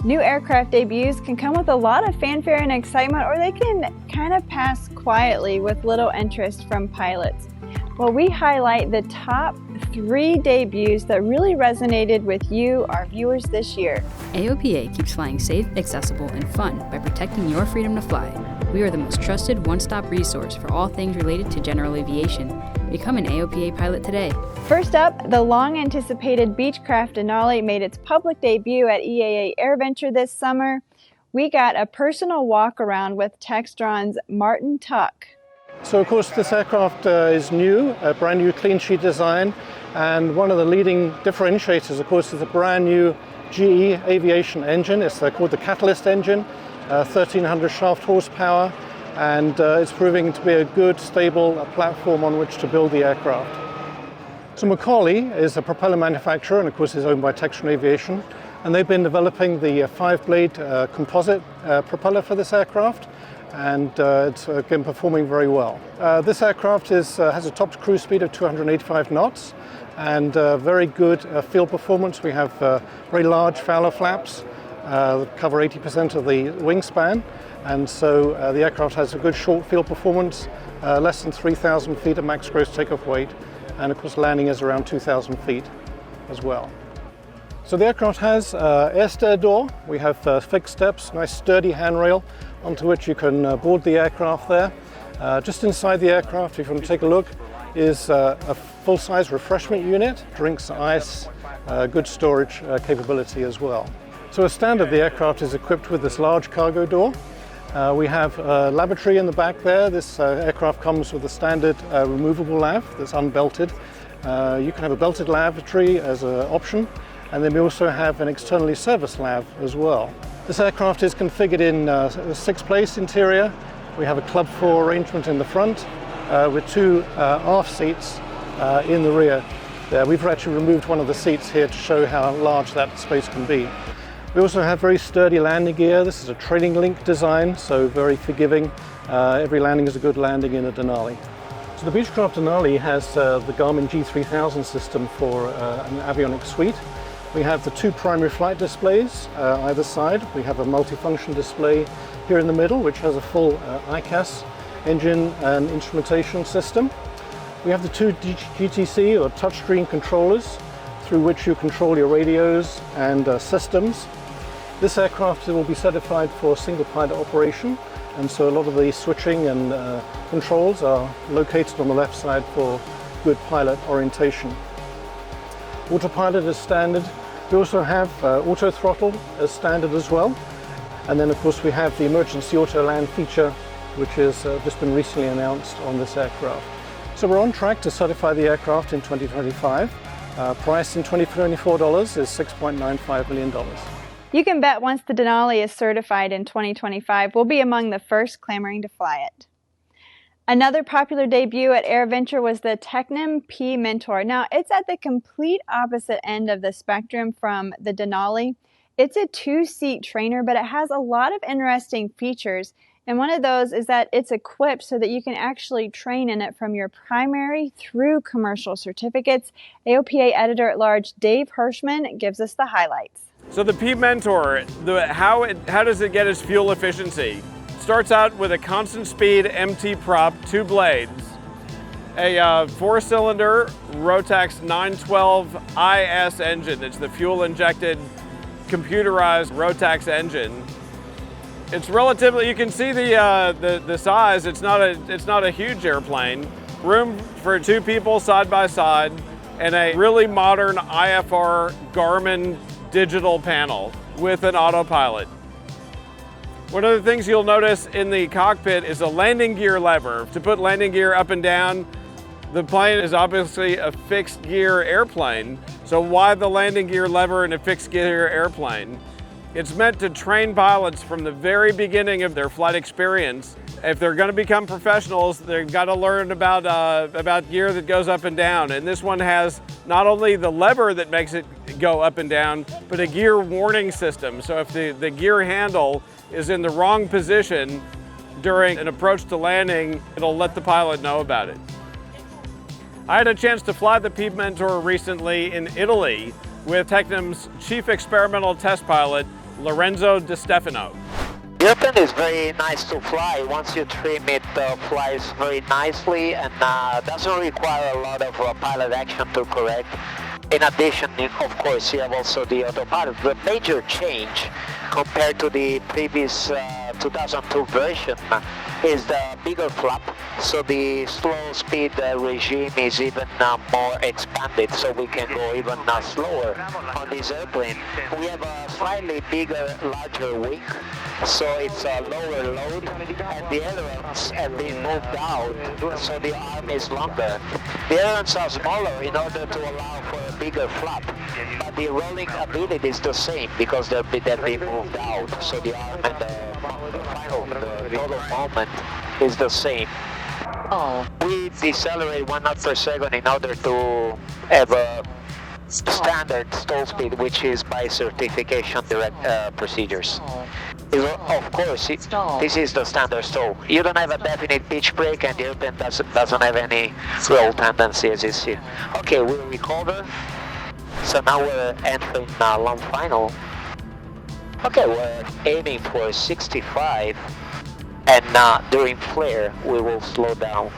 New aircraft debuts can come with a lot of fanfare and excitement, or they can kind of pass quietly with little interest from pilots. Well, we highlight the top 3 debuts that really resonated with you, our viewers, this year. AOPA keeps flying safe, accessible, and fun by protecting your freedom to fly. We are the most trusted one-stop resource for all things related to general aviation. Become an AOPA pilot today. First up, the long-anticipated Beechcraft Denali made its public debut at EAA AirVenture this summer. We got a personal walk-around with Textron's Martin Tuck. So of course this aircraft is new, a brand new clean sheet design, and one of the leading differentiators of course is the brand new GE aviation engine. It's called the Catalyst engine, 1300 shaft horsepower, and it's proving to be a good stable platform on which to build the aircraft. So Macaulay is a propeller manufacturer and of course is owned by Textron Aviation, and they've been developing the 5-blade composite propeller for this aircraft. And it's again performing very well. This aircraft has a top cruise speed of 285 knots and very good field performance. We have very large Fowler flaps that cover 80% of the wingspan, and so the aircraft has a good short field performance, less than 3,000 feet at max gross takeoff weight, and of course landing is around 2,000 feet as well. So the aircraft has air stair door. We have fixed steps, nice sturdy handrail onto which you can board the aircraft there. Just inside the aircraft, if you want to take a look, is a full-size refreshment unit, drinks, ice, good storage capability as well. So as standard, the aircraft is equipped with this large cargo door. We have a lavatory in the back there. This aircraft comes with a standard removable lav that's unbelted. You can have a belted lavatory as an option. And then we also have an externally serviced lav as well. This aircraft is configured in a 6-place interior. We have a club floor arrangement in the front with 2 aft seats in the rear. We've actually removed one of the seats here to show how large that space can be. We also have very sturdy landing gear. This is a trailing link design, so very forgiving. Every landing is a good landing in a Denali. So the Beechcraft Denali has the Garmin G3000 system for an avionics suite. We have the 2 primary flight displays either side. We have a multifunction display here in the middle, which has a full ICAS engine and instrumentation system. We have the 2 GTC or touchscreen controllers through which you control your radios and systems. This aircraft will be certified for single pilot operation, and so a lot of the switching and controls are located on the left side for good pilot orientation. Autopilot is standard. We also have auto throttle as standard as well. And then of course we have the emergency auto land feature, which has just been recently announced on this aircraft. So we're on track to certify the aircraft in 2025. Price in $2024 is $6.95 million. You can bet once the Denali is certified in 2025, we'll be among the first clamoring to fly it. Another popular debut at AirVenture was the Tecnam P Mentor. Now, it's at the complete opposite end of the spectrum from the Denali. It's a 2-seat trainer, but it has a lot of interesting features. And one of those is that it's equipped so that you can actually train in it from your primary through commercial certificates. AOPA Editor-at-Large Dave Hirschman gives us the highlights. So the P Mentor, how does it get its fuel efficiency? Starts out with a constant speed MT prop, 2 blades, a 4-cylinder Rotax 912 IS engine. It's the fuel injected computerized Rotax engine. It's relatively, you can see the size. It's not a huge airplane. Room for 2 people side by side, and a really modern IFR Garmin digital panel with an autopilot. One of the things you'll notice in the cockpit is a landing gear lever. To put landing gear up and down, the plane is obviously a fixed gear airplane. So why the landing gear lever in a fixed gear airplane? It's meant to train pilots from the very beginning of their flight experience. If they're going to become professionals, they've got to learn about gear that goes up and down. And this one has not only the lever that makes it go up and down, but a gear warning system. So if the gear handle is in the wrong position during an approach to landing, it'll let the pilot know about it. I had a chance to fly the P Mentor recently in Italy with Tecnam's chief experimental test pilot, Lorenzo Di Stefano. European is very nice to fly. Once you trim it, flies very nicely and doesn't require a lot of pilot action to correct. In addition, of course, you have also the autopilot. The major change compared to the previous 2002 version is the bigger flap, so the slow speed regime is even more expanded, so we can go even slower on this airplane. We have a slightly bigger, larger wing, so it's a lower load, and the ailerons have been moved out, so the arm is longer. The ailerons are smaller in order to allow for a bigger flap, but the rolling ability is the same because they've been moved out, so the arm and the total moment is the same. We decelerate 1 knot per second in order to have a standard stall speed, which is by certification direct procedures. Of course, this is the standard stall. You don't have a definite pitch break, and the airplane doesn't have any roll tendency, as you see. Okay, we'll recover. So now we're entering long final. Okay, we're aiming for 65, and during flare we will slow down.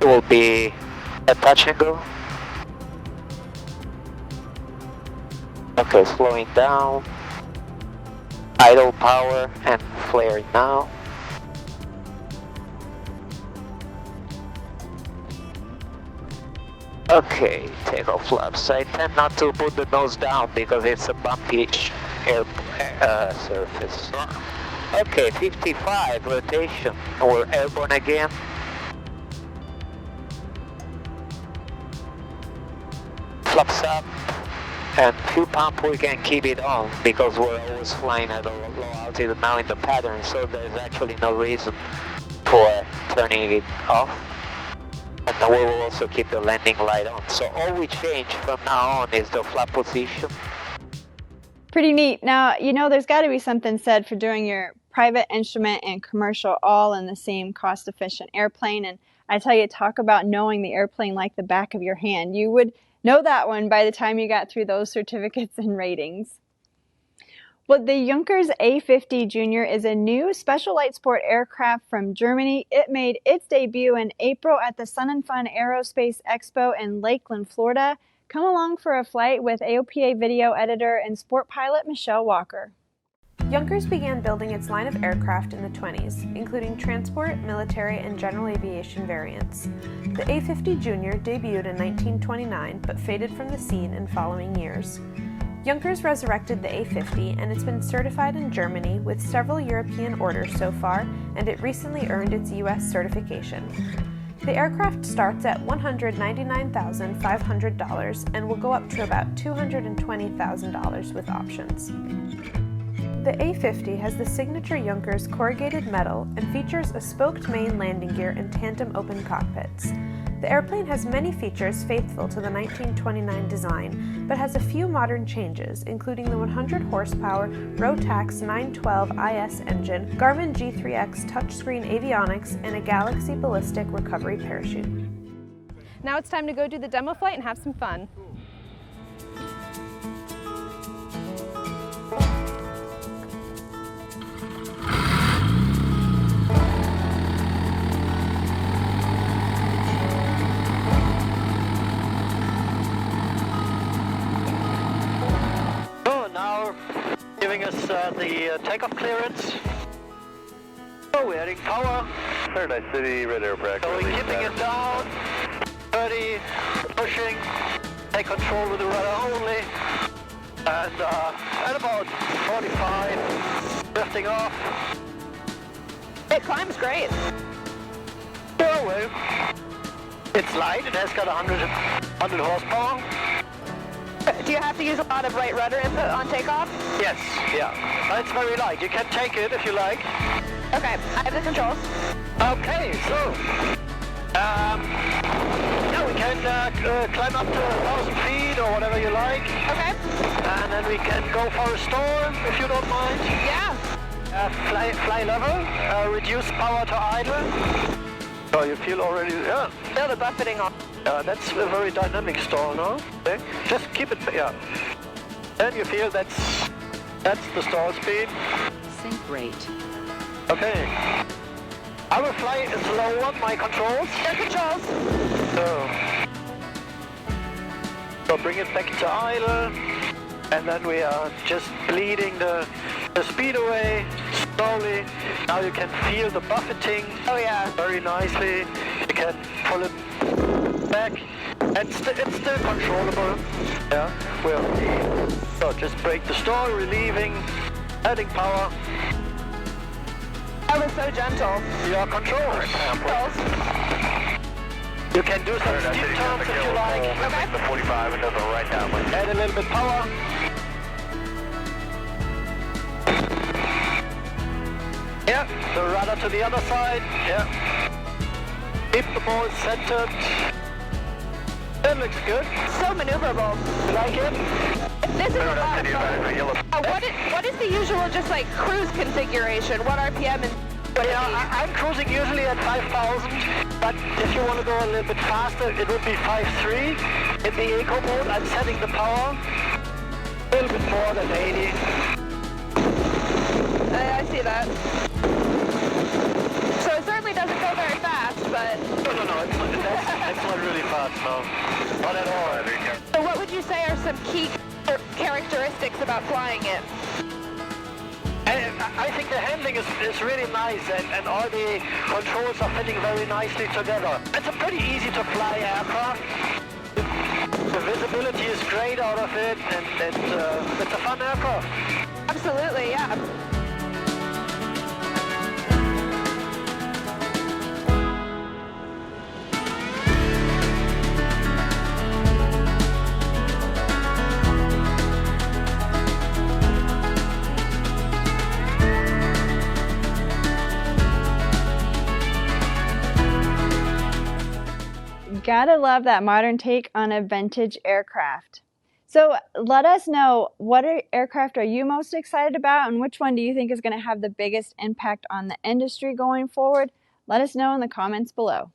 It will be a touch and go. Okay, slowing down. Idle power and flaring now. Okay, takeoff flaps. I tend not to put the nose down because it's a bumpy air surface. Okay, 55 rotation. We're airborne again. Flaps up, and fuel pump we can keep it on because we're always flying at a low altitude now in the pattern, so there's actually no reason for turning it off. And we will also keep the landing light on. So all we change from now on is the flap position. Pretty neat. Now, you know, there's got to be something said for doing your private instrument and commercial all in the same cost-efficient airplane. And I tell you, talk about knowing the airplane like the back of your hand. You would know that one by the time you got through those certificates and ratings. Well, the Junkers A50 Jr. is a new special light sport aircraft from Germany. It made its debut in April at the Sun and Fun Aerospace Expo in Lakeland, Florida. Come along for a flight with AOPA video editor and sport pilot Michelle Walker. Junkers began building its line of aircraft in the 20s, including transport, military, and general aviation variants. The A50 Jr. debuted in 1929 but faded from the scene in following years. Junkers resurrected the A50, and it's been certified in Germany with several European orders so far, and it recently earned its US certification. The aircraft starts at $199,500 and will go up to about $220,000 with options. The A50 has the signature Junkers corrugated metal and features a spoked main landing gear and tandem open cockpits. The airplane has many features faithful to the 1929 design, but has a few modern changes, including the 100 horsepower Rotax 912 IS engine, Garmin G3X touchscreen avionics, and a Galaxy ballistic recovery parachute. Now it's time to go do the demo flight and have some fun. Giving us the takeoff clearance. Oh, we're adding power. Paradise City, red aircraft. So we're keeping it down. 30, pushing. Take control with the rudder only. And at about 45, drifting off. It climbs great. Oh, well. It's light. It has got 100 horsepower. Do you have to use a lot of right rudder input on takeoff? Yes, yeah. It's very light. You can take it if you like. Okay, I have the controls. Okay, so yeah, we can climb up to 1,000 feet or whatever you like. Okay. And then we can go for a storm if you don't mind. Yeah. Fly level, reduce power to idle. So you feel already, yeah. Feel the buffeting off. That's a very dynamic stall, no? Okay. Just keep it, yeah. Then you feel that's That's the stall speed. Sync rate. Okay. I will fly slower, my controls. Air controls. So bring it back to idle. And then we are just bleeding the speed away slowly. Now you can feel the buffeting. Oh yeah. Very nicely. You can pull it back. It's still controllable. Yeah. So just break the stall, relieving, adding power. That was so gentle. Your controls. You can do some steep turns if you like. Okay. The 45 and does a right down. Add a little bit power. Yeah, the rudder to the other side. Yeah. Keep the ball centered. That looks good. So maneuverable. You like it? This is a lot of fun. What is the usual just like cruise configuration? What RPM is? I'm cruising usually at 5,000, but if you want to go a little bit faster, it would be 5.3. In the eco mode, I'm setting the power a little bit more than 80. I see that. So it certainly doesn't go very fast, but... No, it's not really fast, no. Not at all. So what would you say are some key characteristics about flying it? I think the handling is really nice, and all the controls are fitting very nicely together. It's a pretty easy to fly aircraft. The visibility is great out of it, and it's a fun aircraft. Absolutely, yeah. Gotta love that modern take on a vintage aircraft. So let us know, what aircraft are you most excited about, and which one do you think is going to have the biggest impact on the industry going forward? Let us know in the comments below.